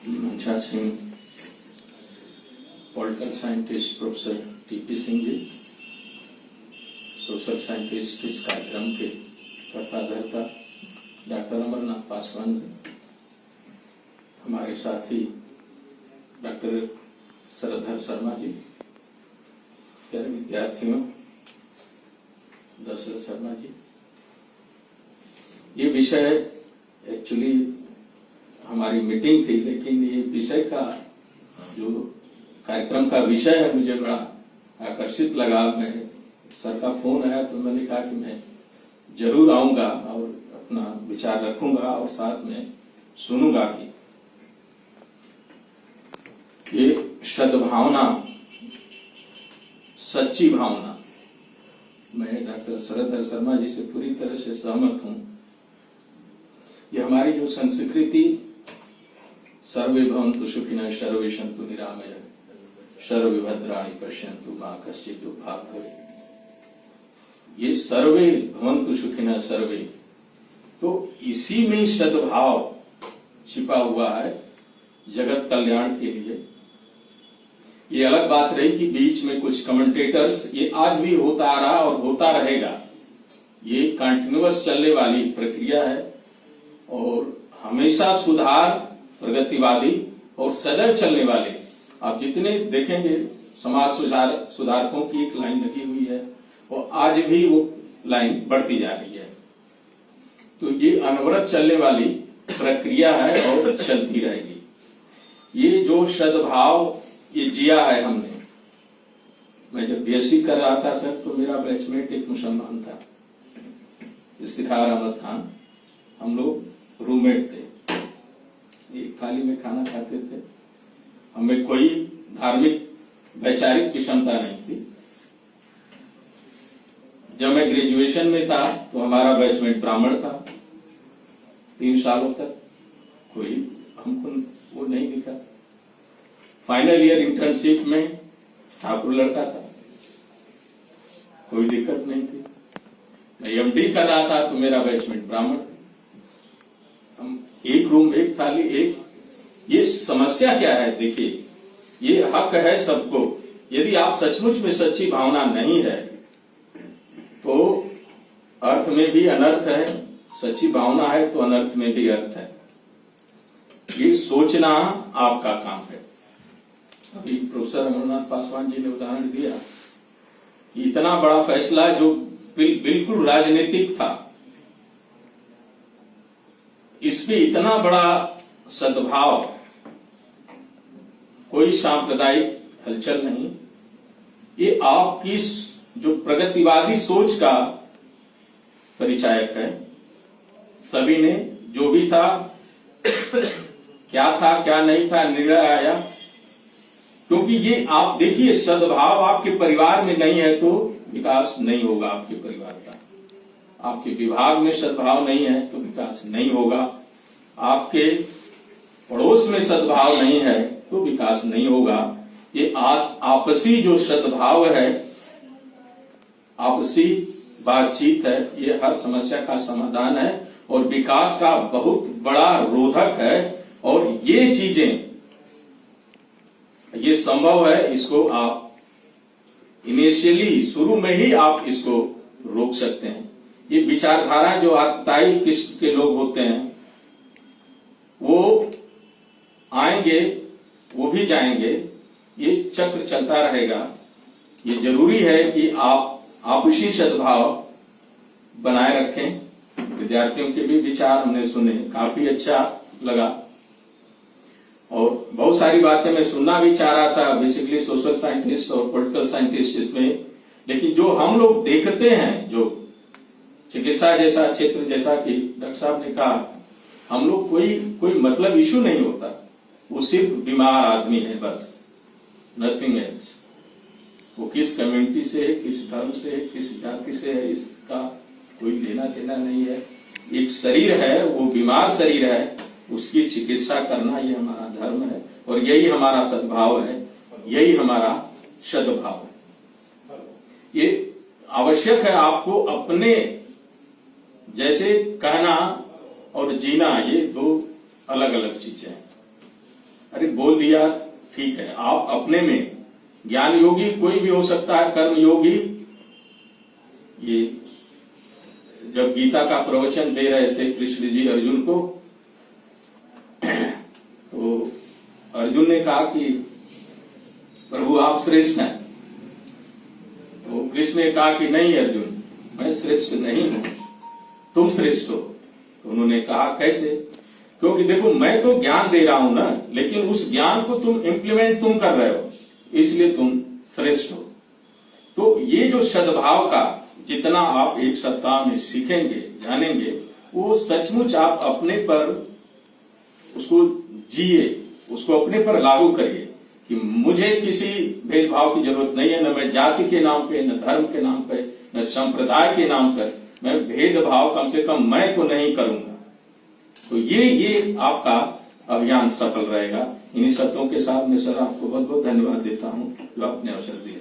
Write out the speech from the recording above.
मंशा Singh, political scientist professor T P Singh ji, social scientist इस कार्यक्रम के कर्ता धर्ता डॉक्टर अमरनाथ पासवान जी, हमारे साथी डॉक्टर श्रद्धर शर्मा जी, प्यारे विद्यार्थियों दशरथ शर्मा जी। ये विषय एक्चुअली हमारी मीटिंग थी, लेकिन ये विषय का जो कार्यक्रम का विषय है मुझे बड़ा आकर्षित लगा। मैं सर का फोन आया तो मैंने कहा कि मैं जरूर आऊंगा और अपना विचार रखूंगा और साथ में सुनूंगा भी। ये सद्भावना, सच्ची भावना, मैं डॉक्टर श्रद्धर शर्मा जी से पूरी तरह से सहमत हूं। ये हमारी जो संस्कृति, सर्वे भवन्तु सुखिनः सर्वे सन्तु निरामयः सर्वे भद्राणि पश्यन्तु मा कश्चित् दुःखात् भवेत्, ये सर्वे भवन्तु सुखिनः सर्वे, तो इसी में सद्भाव छिपा हुआ है जगत कल्याण के लिए। ये अलग बात रही कि बीच में कुछ कमेंटेटर्स, ये आज भी होता आ रहा और होता रहेगा, ये कंटिन्यूअस चलने वाली प्रक्रिया है और हमेशा सुधार, प्रगतिवादी और सदैव चलने वाले। आप जितने देखेंगे समाज सुधारकों की एक लाइन लगी हुई है और आज भी वो लाइन बढ़ती जा रही है। तो ये अनवरत चलने वाली प्रक्रिया है और चलती रहेगी। ये जो सद्भाव ये जिया है हमने। मैं जब बीएससी कर रहा था सर, तो मेरा बैचमेट एक मुसलमान था, इफ्तिखार अहमद खान। हम लोग रूममेट थे, एक थाली में खाना खाते थे। हमें कोई धार्मिक वैचारिक विषमता नहीं थी। जब मैं ग्रेजुएशन में था तो हमारा बैचमेट ब्राह्मण था। 3 सालों तक कोई हमको वो नहीं दिखा। फाइनल ईयर इंटर्नशिप में ठाकुर लड़का था, कोई दिक्कत नहीं थी। मैं एमडी कर रहा था तो मेरा बैचमेट ब्राह्मण था। हम एक रूम, एक थाली, एक। ये समस्या क्या है? देखिए, ये हक है सबको। यदि आप सचमुच में सच्ची भावना नहीं है तो अर्थ में भी अनर्थ है, सच्ची भावना है तो अनर्थ में भी अर्थ है। ये सोचना आपका काम है। अभी प्रोफेसर अमरनाथ पासवान जी ने उदाहरण दिया कि इतना बड़ा फैसला जो बिल्कुल राजनीतिक था, इसमें इतना बड़ा सद्भाव, कोई सांप्रदायिक हलचल नहीं। ये आपकी जो प्रगतिवादी सोच का परिचायक है। सभी ने जो भी था, क्या था क्या नहीं था, निर्णय आया। क्योंकि ये आप देखिए, सद्भाव आपके परिवार में नहीं है तो विकास नहीं होगा आपके परिवार का। आपके विभाग में सद्भाव नहीं है तो विकास नहीं होगा। आपके पड़ोस में सद्भाव नहीं है तो विकास नहीं होगा। ये आपसी जो सद्भाव है, आपसी बातचीत है, ये हर समस्या का समाधान है और विकास का बहुत बड़ा रोधक है। और ये चीजें, ये संभव है, इसको आप इनिशियली शुरू में ही आप इसको रोक सकते हैं। ये विचारधारा जो आतताई किस्म के लोग होते हैं, वो आएंगे, वो भी जाएंगे, ये चक्र चलता रहेगा। ये जरूरी है कि आप आपसी सद्भाव बनाए रखें। विद्यार्थियों के भी विचार हमने सुने, काफी अच्छा लगा और बहुत सारी बातें मैं सुनना भी चाह रहा था, बेसिकली सोशल साइंटिस्ट और पॉलिटिकल साइंटिस्ट इसमें। लेकिन जो हम लोग देखते हैं, जो चिकित्सा जैसा क्षेत्र, जैसा कि डॉक्टर साहब ने कहा, हम लोग कोई मतलब इशू नहीं होता, वो सिर्फ बीमार आदमी है बस, नथिंग एल्स। वो किस कम्युनिटी से है, किस धर्म से है, किस जाति से है, इसका कोई लेना देना नहीं है। एक शरीर है, वो बीमार शरीर है, उसकी चिकित्सा करना ये हमारा धर्म है और यही हमारा सद्भाव है, यही हमारा सद्भाव है। ये आवश्यक है आपको अपने जैसे कहना और जीना, ये 2 अलग अलग चीजें हैं। अरे बोल दिया ठीक है, आप अपने में ज्ञान योगी कोई भी हो सकता है, कर्म योगी। ये जब गीता का प्रवचन दे रहे थे कृष्ण जी अर्जुन को, तो अर्जुन ने कहा कि प्रभु आप श्रेष्ठ हैं। तो कृष्ण ने कहा कि नहीं अर्जुन, मैं श्रेष्ठ नहीं हूं, तुम श्रेष्ठ हो। तो उन्होंने कहा कैसे? क्योंकि देखो मैं तो ज्ञान दे रहा हूं ना, लेकिन उस ज्ञान को तुम इम्प्लीमेंट तुम कर रहे हो, इसलिए तुम श्रेष्ठ हो। तो ये जो सद्भाव का जितना आप एक सप्ताह में सीखेंगे जानेंगे, वो सचमुच आप अपने पर उसको जिए, उसको अपने पर लागू करिए कि मुझे किसी भेदभाव की जरूरत नहीं है, न मैं जाति के नाम पे, न धर्म के नाम पे, न संप्रदाय के नाम पर मैं भेदभाव कम से कम मैं तो नहीं करूंगा। तो ये आपका अभियान सफल रहेगा। इन्हीं शब्दों के साथ मैं सर आपको बहुत बहुत धन्यवाद देता हूं जो आपने अवसर दिया।